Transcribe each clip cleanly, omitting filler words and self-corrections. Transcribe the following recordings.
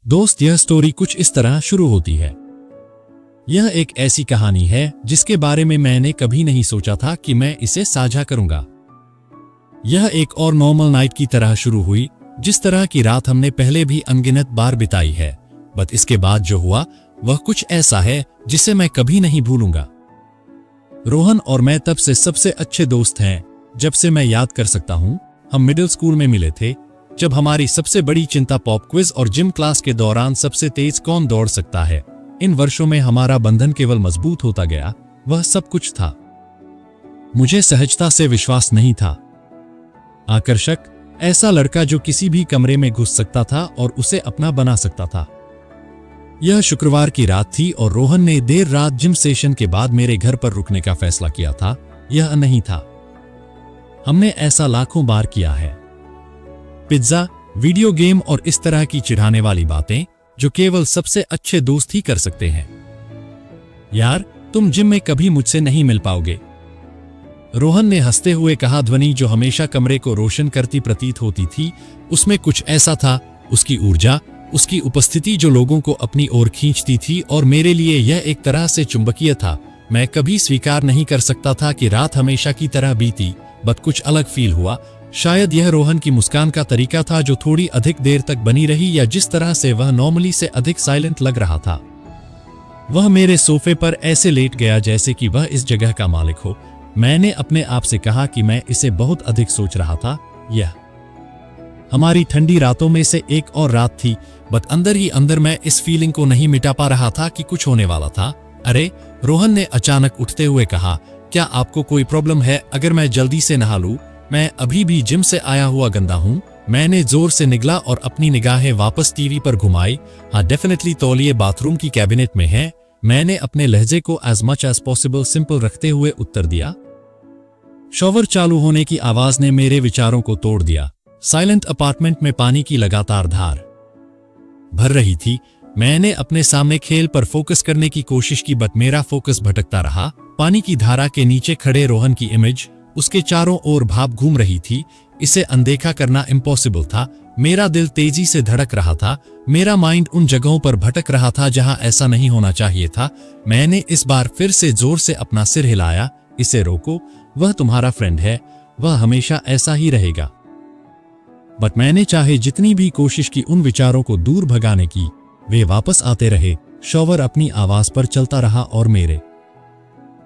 दोस्त, यह स्टोरी कुछ इस तरह शुरू होती है। यह एक ऐसी कहानी है जिसके बारे में मैंने कभी नहीं सोचा था कि मैं इसे साझा करूंगा। यह एक और नॉर्मल नाइट की तरह शुरू हुई, जिस तरह की रात हमने पहले भी अनगिनत बार बिताई है। बट इसके बाद जो हुआ वह कुछ ऐसा है जिसे मैं कभी नहीं भूलूंगा। रोहन और मैं तब से सबसे अच्छे दोस्त हैं जब से मैं याद कर सकता हूं। हम मिडिल स्कूल में मिले थे, जब हमारी सबसे बड़ी चिंता पॉप क्विज और जिम क्लास के दौरान सबसे तेज कौन दौड़ सकता है। इन वर्षों में हमारा बंधन केवल मजबूत होता गया। वह सब कुछ था। मुझे सहजता से विश्वास नहीं था। आकर्षक, ऐसा लड़का जो किसी भी कमरे में घुस सकता था और उसे अपना बना सकता था। यह शुक्रवार की रात थी और रोहन ने देर रात जिम सेशन के बाद मेरे घर पर रुकने का फैसला किया था। यह नहीं था। हमने ऐसा लाखों बार किया है। पिज्जा, वीडियो गेम और इस तरह की चिढ़ाने वाली बातें जो केवल सबसे अच्छे दोस्त ही कर सकते हैं। यार, तुम जिम में कभी मुझसे नहीं मिल पाओगे, रोहन ने हंसते हुए कहा। ध्वनि जो हमेशा कमरे को रोशन करती प्रतीत होती थी, उसमें कुछ ऐसा था, उसकी ऊर्जा, उसकी उपस्थिति जो लोगों को अपनी ओर खींचती थी, और मेरे लिए यह एक तरह से चुंबकीय था। मैं कभी स्वीकार नहीं कर सकता था कि रात हमेशा की तरह बीती, बट कुछ अलग फील हुआ। शायद यह रोहन की मुस्कान का तरीका था जो थोड़ी अधिक देर तक बनी रही, या जिस तरह से वह नॉर्मली से अधिक साइलेंट लग रहा था। वह मेरे सोफे पर ऐसे लेट गया जैसे कि वह इस जगह का मालिक हो। मैंने अपने आप से कहा कि मैं इसे बहुत अधिक सोच रहा था। यह हमारी ठंडी रातों में से एक और रात थी, बट अंदर ही अंदर मैं इस फीलिंग को नहीं मिटा पा रहा था कि कुछ होने वाला था। अरे, रोहन ने अचानक उठते हुए कहा, क्या आपको कोई प्रॉब्लम है अगर मैं जल्दी से नहा लूं? मैं अभी भी जिम से आया हुआ गंदा हूं। मैंने जोर से निगला और अपनी निगाहें वापस टीवी पर घुमाई। हाँ, डेफिनेटली तौलिए बाथरूम की कैबिनेट में है। मैंने अपने लहजे को as much as possible simple रखते हुए उत्तर दिया। शॉवर चालू होने की आवाज ने मेरे विचारों को तोड़ दिया। साइलेंट अपार्टमेंट में पानी की लगातार धार भर रही थी। मैंने अपने सामने खेल पर फोकस करने की कोशिश की, बट मेरा फोकस भटकता रहा। पानी की धारा के नीचे खड़े रोहन की इमेज, उसके चारों ओर भाप घूम रही थी। इसे अनदेखा करना इम्पॉसिबल था। मेरा दिल तेजी से धड़क रहा था। मेरा माइंड उन जगहों पर भटक रहा था जहां ऐसा नहीं होना चाहिए था। मैंने इस बार फिर से जोर से अपना सिर हिलाया। इसे रोको, वह तुम्हारा फ्रेंड है, वह हमेशा ऐसा ही रहेगा। बट मैंने चाहे जितनी भी कोशिश की उन विचारों को दूर भगाने की, वे वापस आते रहे। शॉवर अपनी आवाज पर चलता रहा और मेरे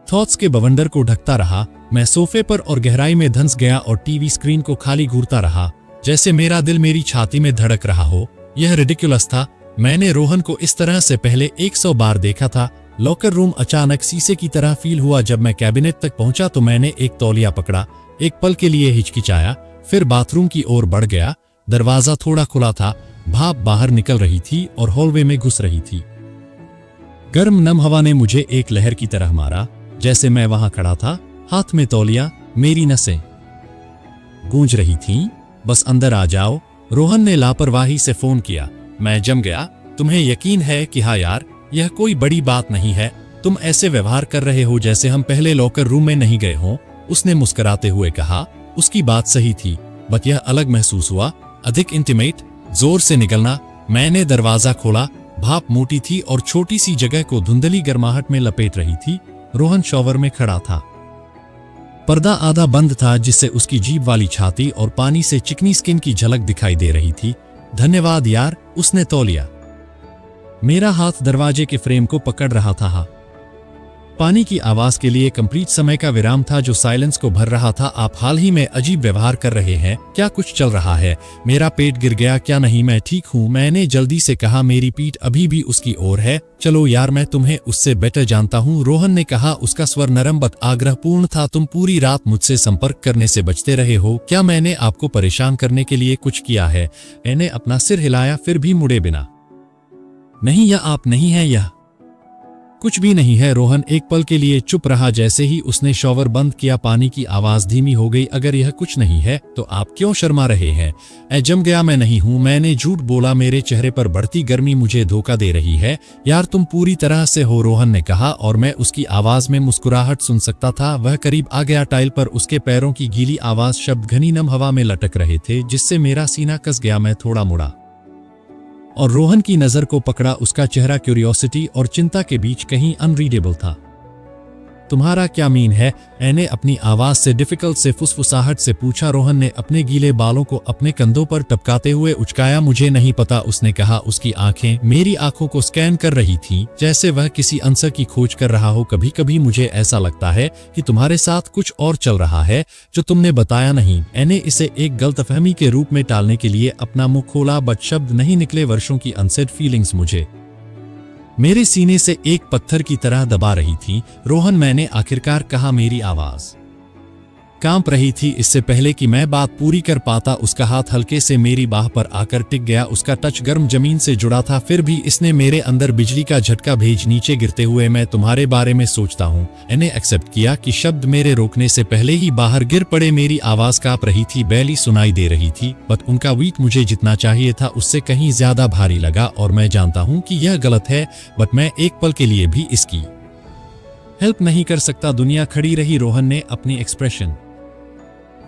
थॉट्स के बवंडर को ढकता रहा। मैं सोफे पर और गहराई में धंस गया और टीवी स्क्रीन को खाली घूरता रहा, जैसे मेरा दिल मेरी छाती में धड़क रहा हो। यह रिडिकुलस था। मैंने रोहन को इस तरह से पहले 100 बार देखा था। लॉकर रूम अचानक शीशे की तरह फील हुआ। जब मैं कैबिनेट तक पहुंचा तो मैंने एक तौलिया पकड़ा। एक पल के लिए हिचकिचाया, फिर बाथरूम की ओर बढ़ गया। दरवाजा थोड़ा खुला था। भाप बाहर निकल रही थी और हॉलवे में घुस रही थी। गर्म नम हवा ने मुझे एक लहर की तरह मारा। जैसे मैं वहां खड़ा था, हाथ में तौलिया, मेरी नसें गूंज रही थीं। बस अंदर आ जाओ, रोहन ने लापरवाही से फोन किया। मैं जम गया। तुम्हें यकीन है कि हाँ यार, यह कोई बड़ी बात नहीं है। तुम ऐसे व्यवहार कर रहे हो जैसे हम पहले लॉकर रूम में नहीं गए हों, उसने मुस्कुराते हुए कहा। उसकी बात सही थी, बट यह अलग महसूस हुआ, अधिक इंटीमेट। जोर से निगलना। मैंने दरवाजा खोला। भाप मोटी थी और छोटी सी जगह को धुंधली गर्माहट में लपेट रही थी। रोहन शॉवर में खड़ा था। पर्दा आधा बंद था, जिससे उसकी जीभ वाली छाती और पानी से चिकनी स्किन की झलक दिखाई दे रही थी। धन्यवाद यार, उसने तौलिया। मेरा हाथ दरवाजे के फ्रेम को पकड़ रहा था। पानी की आवाज के लिए कंप्लीट समय का विराम था जो साइलेंस को भर रहा था। आप हाल ही में अजीब व्यवहार कर रहे हैं, क्या कुछ चल रहा है? मेरा पेट गिर गया। क्या नहीं, मैं ठीक हूं, मैंने जल्दी से कहा। मेरी पीठ अभी भी उसकी ओर है। चलो यार, मैं तुम्हें उससे बेटर जानता हूं, रोहन ने कहा। उसका स्वर नरम बट आग्रहपूर्ण था। तुम पूरी रात मुझसे संपर्क करने से बचते रहे हो। क्या मैंने आपको परेशान करने के लिए कुछ किया है? मैंने अपना सिर हिलाया, फिर भी मुड़े बिना। नहीं, यह आप नहीं है, यह कुछ भी नहीं है। रोहन एक पल के लिए चुप रहा। जैसे ही उसने शॉवर बंद किया, पानी की आवाज धीमी हो गई। अगर यह कुछ नहीं है तो आप क्यों शर्मा रहे हैं? मैं जम गया। मैं नहीं हूं, मैंने झूठ बोला। मेरे चेहरे पर बढ़ती गर्मी मुझे धोखा दे रही है। यार, तुम पूरी तरह से हो, रोहन ने कहा, और मैं उसकी आवाज में मुस्कुराहट सुन सकता था। वह करीब आ गया। टाइल पर उसके पैरों की गीली आवाज शब्द घनी नम हवा में लटक रहे थे, जिससे मेरा सीना कस गया। मैं थोड़ा मुड़ा और रोहन की नजर को पकड़ा। उसका चेहरा क्यूरियोसिटी और चिंता के बीच कहीं अनरीडेबल था। तुम्हारा क्या मीन है? मैंने अपनी आवाज से डिफिकल्ट से फुसफुसाहट से पूछा। रोहन ने अपने गीले बालों को अपने कंधों पर टपकाते हुए उचकाया। मुझे नहीं पता, उसने कहा। उसकी आंखें मेरी आंखों को स्कैन कर रही थीं, जैसे वह किसी आंसर की खोज कर रहा हो। कभी कभी मुझे ऐसा लगता है कि तुम्हारे साथ कुछ और चल रहा है जो तुमने बताया नहीं। मैंने इसे एक गलतफहमी के रूप में टालने के लिए अपना मुंह खोला, बट शब्द नहीं निकले। वर्षों की अनसेड फीलिंग्स मुझे मेरे सीने से एक पत्थर की तरह दबा रही थी। रोहन, मैंने आखिरकार कहा। मेरी आवाज कांप रही थी। इससे पहले कि मैं बात पूरी कर पाता, उसका हाथ हल्के से मेरी बाह पर आकर टिक गया। उसका टच गर्म जमीन से जुड़ा था, फिर भी इसने मेरे अंदर बिजली का झटका भेज नीचे गिरते हुए मैं तुम्हारे बारे में सोचता हूँ। मैंने एक्सेप्ट किया कि शब्द मेरे रोकने से पहले ही बाहर गिर पड़े। मेरी आवाज कांप रही थी, बैली सुनाई दे रही थी, बट उनका वेट मुझे जितना चाहिए था उससे कहीं ज्यादा भारी लगा। और मैं जानता हूँ कि यह गलत है, बट मैं एक पल के लिए भी इसकी हेल्प नहीं कर सकता। दुनिया खड़ी रही। रोहन ने अपनी एक्सप्रेशन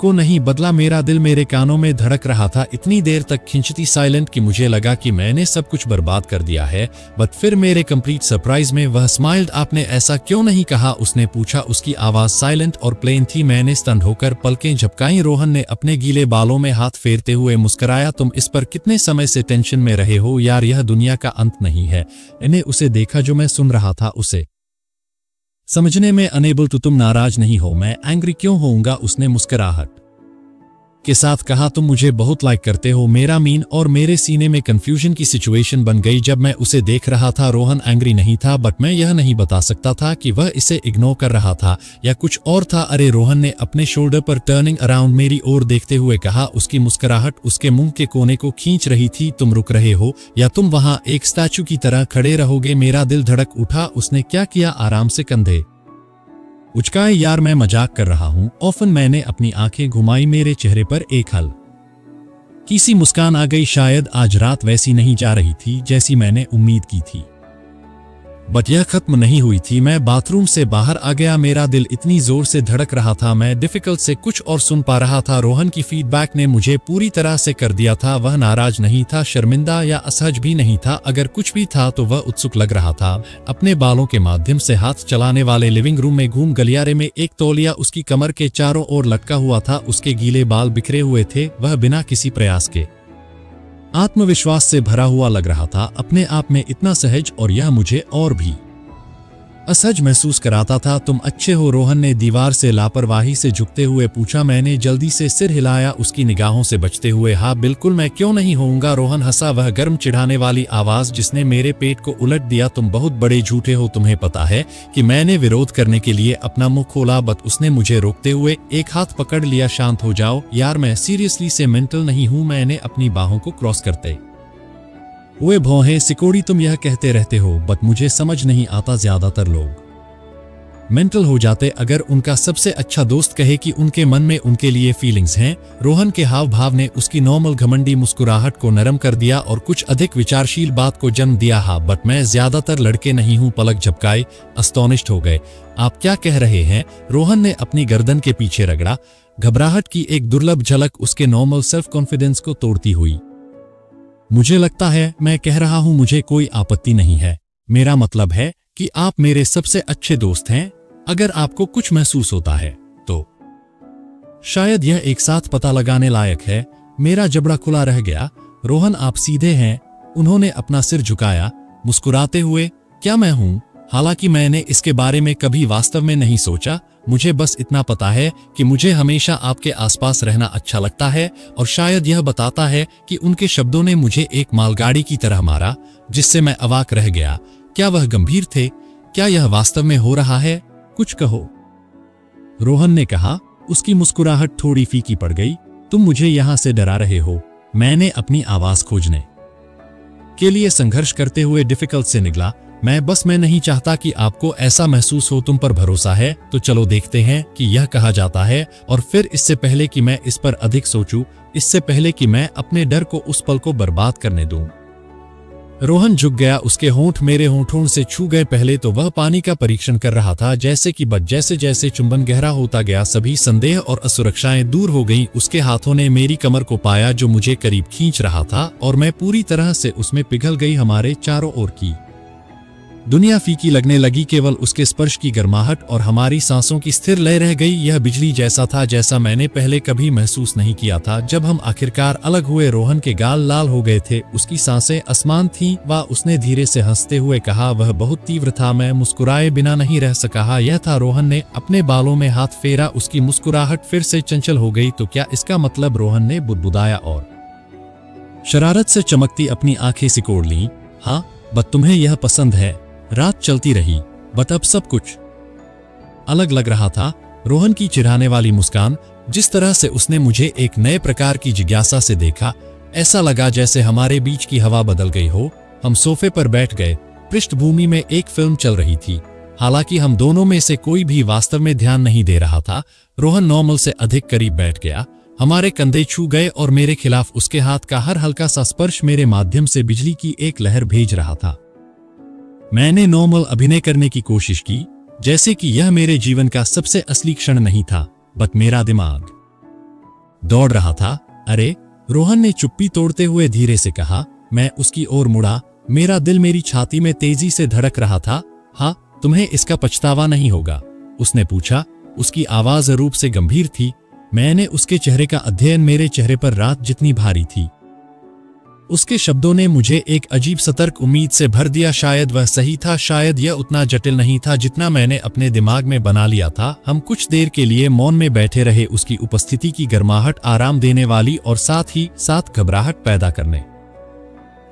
को नहीं बदला। मेरा दिल मेरे कानों में धड़क रहा था, इतनी देर तक खिंचती साइलेंट कि मुझे लगा कि मैंने सब कुछ बर्बाद कर दिया है। बट फिर मेरे कंप्लीट सरप्राइज में वह स्माइल्ड। आपने ऐसा क्यों नहीं कहा? उसने पूछा। उसकी आवाज साइलेंट और प्लेन थी। मैंने स्तन होकर पलकें झपकाई। रोहन ने अपने गीले बालों में हाथ फेरते हुए मुस्कुराया। तुम इस पर कितने समय से टेंशन में रहे हो? यार, यह दुनिया का अंत नहीं है। मैंने उसे देखा जो मैं सुन रहा था, उसे समझने में अनेबल। तो तुम नाराज नहीं हो? मैं एंग्री क्यों होऊंगा? उसने मुस्कुराहट के साथ कहा। तुम मुझे बहुत लाइक करते हो। मेरा मीन और मेरे सीने में कंफ्यूजन की सिचुएशन बन गई जब मैं उसे देख रहा था। रोहन एंग्री नहीं था, बट मैं यह नहीं बता सकता था कि वह इसे इग्नोर कर रहा था या कुछ और था। अरे, रोहन ने अपने शोल्डर पर टर्निंग अराउंड मेरी ओर देखते हुए कहा। उसकी मुस्कुराहट उसके मुंह के कोने को खींच रही थी। तुम रुक रहे हो या तुम वहां एक स्टैचू की तरह खड़े रहोगे? मेरा दिल धड़क उठा। उसने क्या किया? आराम से कंधे उचकाए। यार, मैं मजाक कर रहा हूं। ऑफन मैंने अपनी आंखें घुमाई। मेरे चेहरे पर एक हल्की सी मुस्कान आ गई। शायद आज रात वैसी नहीं जा रही थी जैसी मैंने उम्मीद की थी, बट यह खत्म नहीं हुई थी। मैं बाथरूम से बाहर आ गया। मेरा दिल इतनी जोर से धड़क रहा था, मैं डिफिकल्ट से कुछ और सुन पा रहा था। रोहन की फीडबैक ने मुझे पूरी तरह से कर दिया था। वह नाराज नहीं था, शर्मिंदा या असहज भी नहीं था। अगर कुछ भी था तो वह उत्सुक लग रहा था। अपने बालों के माध्यम से हाथ चलाने वाले लिविंग रूम में घूम। गलियारे में एक तौलिया उसकी कमर के चारों ओर लटका हुआ था। उसके गीले बाल बिखरे हुए थे। वह बिना किसी प्रयास के आत्मविश्वास से भरा हुआ लग रहा था, अपने आप में इतना सहज, और यह मुझे और भी असहज महसूस कराता था। तुम अच्छे हो? रोहन ने दीवार से लापरवाही से झुकते हुए पूछा। मैंने जल्दी से सिर हिलाया, उसकी निगाहों से बचते हुए। हाँ बिल्कुल, मैं क्यों नहीं होऊंगा? रोहन हंसा, वह गर्म चिढ़ाने वाली आवाज जिसने मेरे पेट को उलट दिया। तुम बहुत बड़े झूठे हो। तुम्हें पता है कि मैंने विरोध करने के लिए अपना मुंह खोला, बट उसने मुझे रोकते हुए एक हाथ पकड़ लिया। शांत हो जाओ यार, मैं सीरियसली से मेंटल नहीं हूं। मैंने अपनी बाहों को क्रॉस करते हुए भौहें सिकोड़ी। तुम यह कहते रहते हो, बट मुझे समझ नहीं आता ज्यादातर लोग मेंटल हो जाते अगर उनका सबसे अच्छा दोस्त कहे कि उनके मन में उनके लिए फीलिंग्स हैं। रोहन के हाव भाव ने उसकी नॉर्मल घमंडी मुस्कुराहट को नरम कर दिया और कुछ अधिक विचारशील बात को जन्म दिया। हाँ, बट मैं ज्यादातर लड़के नहीं हूं। पलक झपकाए, अस्तोनिश्ड हो गए। आप क्या कह रहे हैं? रोहन ने अपनी गर्दन के पीछे रगड़ा। घबराहट की एक दुर्लभ झलक उसके नॉर्मल सेल्फ कॉन्फिडेंस को तोड़ती हुई। मुझे लगता है मैं कह रहा हूं मुझे कोई आपत्ति नहीं है। मेरा मतलब है कि आप मेरे सबसे अच्छे दोस्त हैं। अगर आपको कुछ महसूस होता है तो शायद यह एक साथ पता लगाने लायक है। मेरा जबड़ा खुला रह गया। रोहन, आप सीधे हैं। उन्होंने अपना सिर झुकाया, मुस्कुराते हुए। क्या मैं हूं? हालांकि मैंने इसके बारे में कभी वास्तव में नहीं सोचा। मुझे बस इतना पता है कि मुझे हमेशा आपके आसपास रहना अच्छा लगता है, और शायद यह बताता है कि उनके शब्दों ने मुझे एक मालगाड़ी की तरह मारा, जिससे मैं अवाक रह गया। क्या वह गंभीर थे? क्या यह वास्तव में हो रहा है? कुछ कहो, रोहन ने कहा। उसकी मुस्कुराहट थोड़ी फीकी पड़ गई। तुम मुझे यहां से डरा रहे हो? मैंने अपनी आवाज खोजने के लिए संघर्ष करते हुए डिफिकल्ट से निकला। मैं नहीं चाहता कि आपको ऐसा महसूस हो। तुम पर भरोसा है तो चलो देखते हैं कि यह कहा जाता है। और फिर इससे पहले कि मैं इस पर अधिक सोचूं, इससे पहले कि मैं अपने डर को उस पल को बर्बाद करने दूं, रोहन झुक गया, उसके होंठ मेरे होंठों से छू गए। पहले तो वह पानी का परीक्षण कर रहा था, जैसे कि बस जैसे जैसे चुंबन गहरा होता गया सभी संदेह और असुरक्षाएं दूर हो गईं। उसके हाथों ने मेरी कमर को पाया जो मुझे करीब खींच रहा था और मैं पूरी तरह से उसमें पिघल गई। हमारे चारों ओर की दुनिया फीकी लगने लगी, केवल उसके स्पर्श की गर्माहट और हमारी सांसों की स्थिर लय रह गई। यह बिजली जैसा था जैसा मैंने पहले कभी महसूस नहीं किया था। जब हम आखिरकार अलग हुए, रोहन के गाल लाल हो गए थे, उसकी सांसें आसमान थीं। वह उसने धीरे से हंसते हुए कहा, वह बहुत तीव्र था, मैं मुस्कुराए बिना नहीं रह सका। यह था। रोहन ने अपने बालों में हाथ फेरा, उसकी मुस्कुराहट फिर से चंचल हो गई। तो क्या इसका मतलब? रोहन ने बुदबुदाया और शरारत से चमकती अपनी आंखें सिकोड़ लीं। हाँ, बट तुम्हें यह पसंद है। रात चलती रही, बट अब सब कुछ अलग लग रहा था। रोहन की चिढ़ाने वाली मुस्कान, जिस तरह से उसने मुझे एक नए प्रकार की जिज्ञासा से देखा, ऐसा लगा जैसे हमारे बीच की हवा बदल गई हो। हम सोफे पर बैठ गए। पृष्ठभूमि में एक फिल्म चल रही थी। हालांकि हम दोनों में से कोई भी वास्तव में ध्यान नहीं दे रहा था। रोहन नॉर्मल से अधिक करीब बैठ गया, हमारे कंधे छू गए और मेरे खिलाफ उसके हाथ का हर हल्का सा स्पर्श मेरे माध्यम से बिजली की एक लहर भेज रहा था। मैंने नॉर्मल अभिनय करने की कोशिश की, जैसे कि यह मेरे जीवन का सबसे असली क्षण नहीं था, बट मेरा दिमाग दौड़ रहा था। अरे, रोहन ने चुप्पी तोड़ते हुए धीरे से कहा। मैं उसकी ओर मुड़ा, मेरा दिल मेरी छाती में तेजी से धड़क रहा था। हाँ, तुम्हें इसका पछतावा नहीं होगा? उसने पूछा। उसकी आवाज रूप से गंभीर थी। मैंने उसके चेहरे का अध्ययन, मेरे चेहरे पर रात जितनी भारी थी। उसके शब्दों ने मुझे एक अजीब सतर्क उम्मीद से भर दिया। शायद वह सही था, शायद यह उतना जटिल नहीं था जितना मैंने अपने दिमाग में बना लिया था। हम कुछ देर के लिए मौन में बैठे रहे। उसकी उपस्थिति की गर्माहट आराम देने वाली और साथ ही साथ घबराहट पैदा करने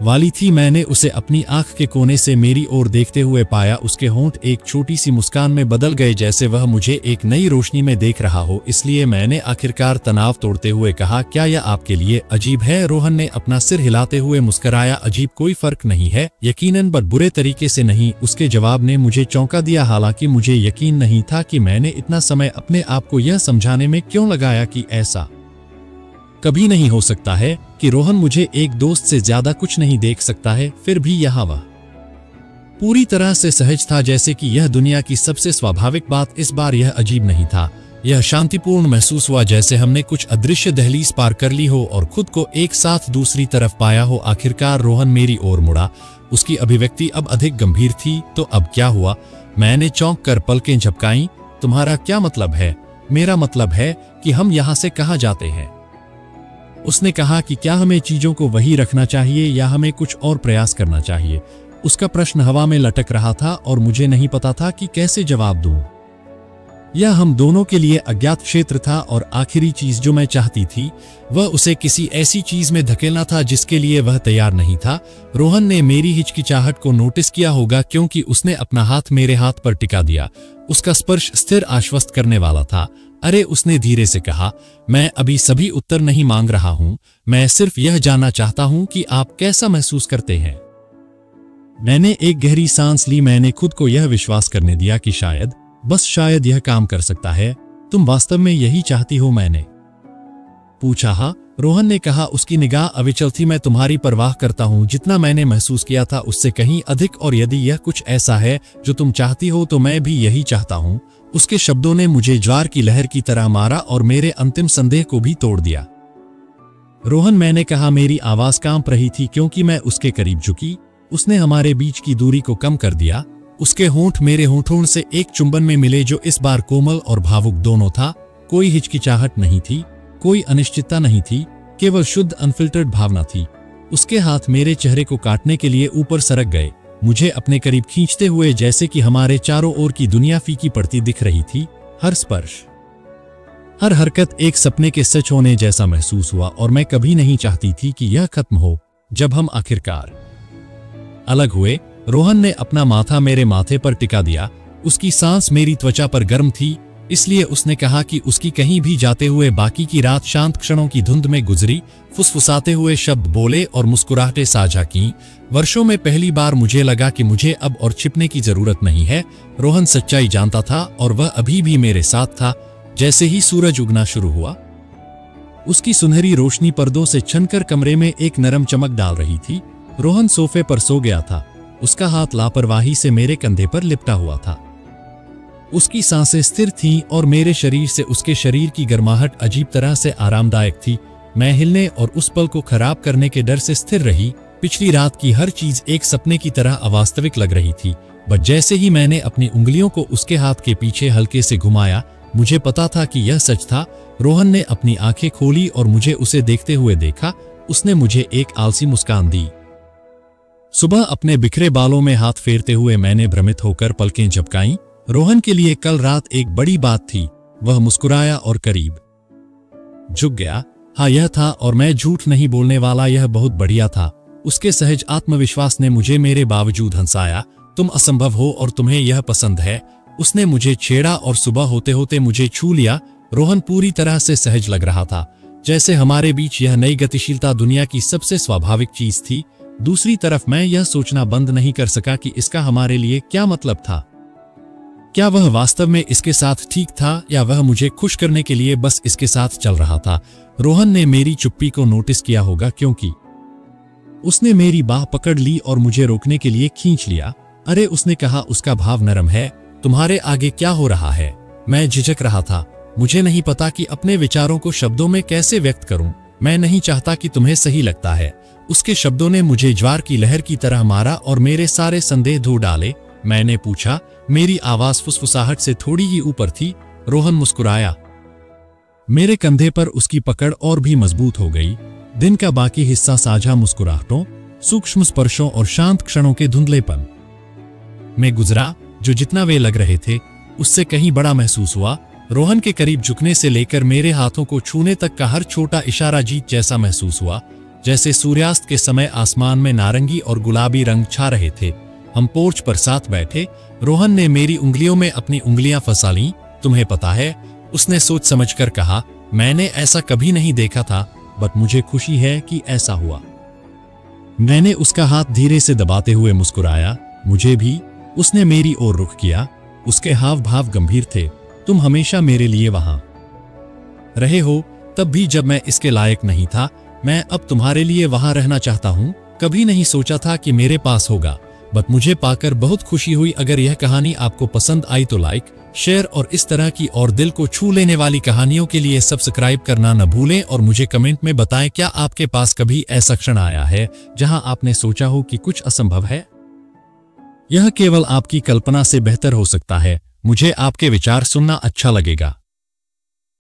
वाली थी। मैंने उसे अपनी आंख के कोने से मेरी ओर देखते हुए पाया। उसके होंठ एक छोटी सी मुस्कान में बदल गए, जैसे वह मुझे एक नई रोशनी में देख रहा हो। इसलिए मैंने आखिरकार तनाव तोड़ते हुए कहा, क्या यह आपके लिए अजीब है? रोहन ने अपना सिर हिलाते हुए मुस्कुराया। अजीब कोई फर्क नहीं है, यकीनन, बट बुरे तरीके से नहीं। उसके जवाब ने मुझे चौंका दिया। हालांकि मुझे यकीन नहीं था कि मैंने इतना समय अपने आप को यह समझाने में क्यों लगाया कि ऐसा कभी नहीं हो सकता है कि रोहन मुझे एक दोस्त से ज्यादा कुछ नहीं देख सकता है। फिर भी यह वह पूरी तरह से सहज था, जैसे कि यह दुनिया की सबसे स्वाभाविक बात। इस बार यह अजीब नहीं था, यह शांतिपूर्ण महसूस हुआ, जैसे हमने कुछ अदृश्य दहलीज पार कर ली हो और खुद को एक साथ दूसरी तरफ पाया हो। आखिरकार रोहन मेरी ओर मुड़ा। उसकी अभिव्यक्ति अब अधिक गंभीर थी। तो अब क्या हुआ? मैंने चौंक कर पलकें झपकाईं। तुम्हारा क्या मतलब है? मेरा मतलब है कि हम यहां से कहां जाते हैं? उसने कहा कि क्या हमें चीजों को वही रखना चाहिए या हमें कुछ और प्रयास करना चाहिए? उसका प्रश्न हवा में लटक रहा था और मुझे नहीं पता था कि कैसे जवाब दूं। यह हम दोनों के लिए अज्ञात क्षेत्र था और आखिरी चीज जो मैं चाहती थी वह उसे किसी ऐसी चीज में धकेलना था जिसके लिए वह तैयार नहीं था। रोहन ने मेरी हिचकिचाहट को नोटिस किया होगा, क्योंकि उसने अपना हाथ मेरे हाथ पर टिका दिया। उसका स्पर्श स्थिर, आश्वस्त करने वाला था। अरे, उसने धीरे से कहा, मैं अभी सभी उत्तर नहीं मांग रहा हूं, मैं सिर्फ यह जानना चाहता हूं कि आप कैसा महसूस करते हैं। मैंने एक गहरी सांस ली। मैंने खुद को यह विश्वास करने दिया कि शायद, बस शायद यह काम कर सकता है। तुम वास्तव में यही चाहती हो? मैंने पूछा। हाँ, रोहन ने कहा। उसकी निगाह अविचल थी। मैं तुम्हारी परवाह करता हूं, जितना मैंने महसूस किया था उससे कहीं अधिक, और यदि यह कुछ ऐसा है जो तुम चाहती हो तो मैं भी यही चाहता हूं। उसके शब्दों ने मुझे ज्वार की लहर की तरह मारा और मेरे अंतिम संदेह को भी तोड़ दिया। रोहन, मैंने कहा। मेरी आवाज कांप रही थी क्योंकि मैं उसके करीब झुकी। उसने हमारे बीच की दूरी को कम कर दिया। उसके होंठ मेरे होंठों से एक चुंबन में मिले जो इस बार कोमल और भावुक दोनों था। कोई हिचकिचाहट नहीं थी, कोई अनिश्चितता नहीं थी, केवल शुद्ध अनफिल्टर्ड भावना थी। उसके हाथ मेरे चेहरे को काटने के लिए ऊपर सरक गए, मुझे अपने करीब खींचते हुए, जैसे कि हमारे चारों ओर की दुनिया फीकी पड़ती दिख रही थी। हर स्पर्श, हर हरकत एक सपने के सच होने जैसा महसूस हुआ और मैं कभी नहीं चाहती थी कि यह खत्म हो। जब हम आखिरकार अलग हुए, रोहन ने अपना माथा मेरे माथे पर टिका दिया। उसकी सांस मेरी त्वचा पर गर्म थी, इसलिए उसने कहा कि उसकी कहीं भी जाते हुए बाकी की रात शांत क्षणों की धुंध में गुजरी। फुसफुसाते हुए शब्द बोले और मुस्कुराहटें साझा की। वर्षों में पहली बार मुझे लगा कि मुझे अब और छिपने की जरूरत नहीं है। रोहन सच्चाई जानता था और वह अभी भी मेरे साथ था। जैसे ही सूरज उगना शुरू हुआ, उसकी सुनहरी रोशनी पर्दों से छनकर कमरे में एक नरम चमक डाल रही थी। रोहन सोफे पर सो गया था। उसका हाथ लापरवाही से मेरे कंधे पर लिपटा हुआ था। उसकी सांसें स्थिर थीं और मेरे शरीर से उसके शरीर की गर्माहट अजीब तरह से आरामदायक थी। मैं हिलने और उस पल को खराब करने के डर से स्थिर रही। पिछली रात की हर चीज एक सपने की तरह अवास्तविक लग रही थी। बस जैसे ही मैंने अपनी उंगलियों को उसके हाथ के पीछे हल्के से घुमाया, मुझे पता था कि यह सच था। रोहन ने अपनी आंखें खोली और मुझे उसे देखते हुए देखा। उसने मुझे एक आलसी मुस्कान दी। सुबह अपने बिखरे बालों में हाथ फेरते हुए मैंने भ्रमित होकर पलकें झपकाईं। रोहन के लिए कल रात एक बड़ी बात थी। वह मुस्कुराया और करीब झुक गया। हाँ, यह था, और मैं झूठ नहीं बोलने वाला, यह बहुत बढ़िया था। उसके सहज आत्मविश्वास ने मुझे मेरे बावजूद हंसाया। तुम असंभव हो और तुम्हें यह पसंद है। उसने मुझे छेड़ा और सुबह होते होते मुझे छू लिया। रोहन पूरी तरह से सहज लग रहा था, जैसे हमारे बीच यह नई गतिशीलता दुनिया की सबसे स्वाभाविक चीज थी। दूसरी तरफ मैं यह सोचना बंद नहीं कर सका कि इसका हमारे लिए क्या मतलब था। क्या वह वास्तव में इसके साथ ठीक था, या वह मुझे खुश करने के लिए बस इसके साथ चल रहा था। रोहन ने मेरी चुप्पी को नोटिस किया होगा, क्योंकि उसने मेरी बाह पकड़ ली और मुझे रोकने के लिए खींच लिया। अरे, उसने कहा, उसका भाव नरम है। तुम्हारे आगे क्या हो रहा है? मैं झिझक रहा था। मुझे नहीं पता कि अपने विचारों को शब्दों में कैसे व्यक्त करूं। मैं नहीं चाहता कि तुम्हें सही लगता है। उसके शब्दों ने मुझे ज्वार की लहर की तरह मारा और मेरे सारे संदेह धो डाले। मैंने पूछा। मेरी आवाज फुसफुसाहट से थोड़ी ही ऊपर थी। रोहन मुस्कुराया। मेरे कंधे पर उसकी पकड़ और भी मजबूत हो गई। दिन का बाकी हिस्सा साझा मुस्कुराहटों, सूक्ष्म स्पर्शों और शांत क्षणों के धुंधलेपन में गुजरा, जो जितना वे लग रहे थे उससे कहीं बड़ा महसूस हुआ। रोहन के करीब झुकने से लेकर मेरे हाथों को छूने तक का हर छोटा इशारा जीत जैसा महसूस हुआ। जैसे सूर्यास्त के समय आसमान में नारंगी और गुलाबी रंग छा रहे थे। हम पोर्च पर साथ बैठे। रोहन ने मेरी उंगलियों में अपनी उंगलियां फंसा लीं। तुम्हें पता है, उसने सोच समझकर कहा, मैंने ऐसा कभी नहीं देखा था, बट मुझे खुशी है कि ऐसा हुआ। मैंने उसका हाथ धीरे से दबाते हुए मुस्कुराया। मुझे भी। उसने मेरी ओर रुख किया। उसके हाव भाव गंभीर थे। तुम हमेशा मेरे लिए वहां रहे हो, तब भी जब मैं इसके लायक नहीं था। मैं अब तुम्हारे लिए वहां रहना चाहता हूं। कभी नहीं सोचा था कि मेरे पास होगा, बट मुझे पाकर बहुत खुशी हुई। अगर यह कहानी आपको पसंद आई तो लाइक, शेयर और इस तरह की और दिल को छू लेने वाली कहानियों के लिए सब्सक्राइब करना न भूलें। और मुझे कमेंट में बताएं, क्या आपके पास कभी ऐसा क्षण आया है जहां आपने सोचा हो कि कुछ असंभव है? यह केवल आपकी कल्पना से बेहतर हो सकता है। मुझे आपके विचार सुनना अच्छा लगेगा।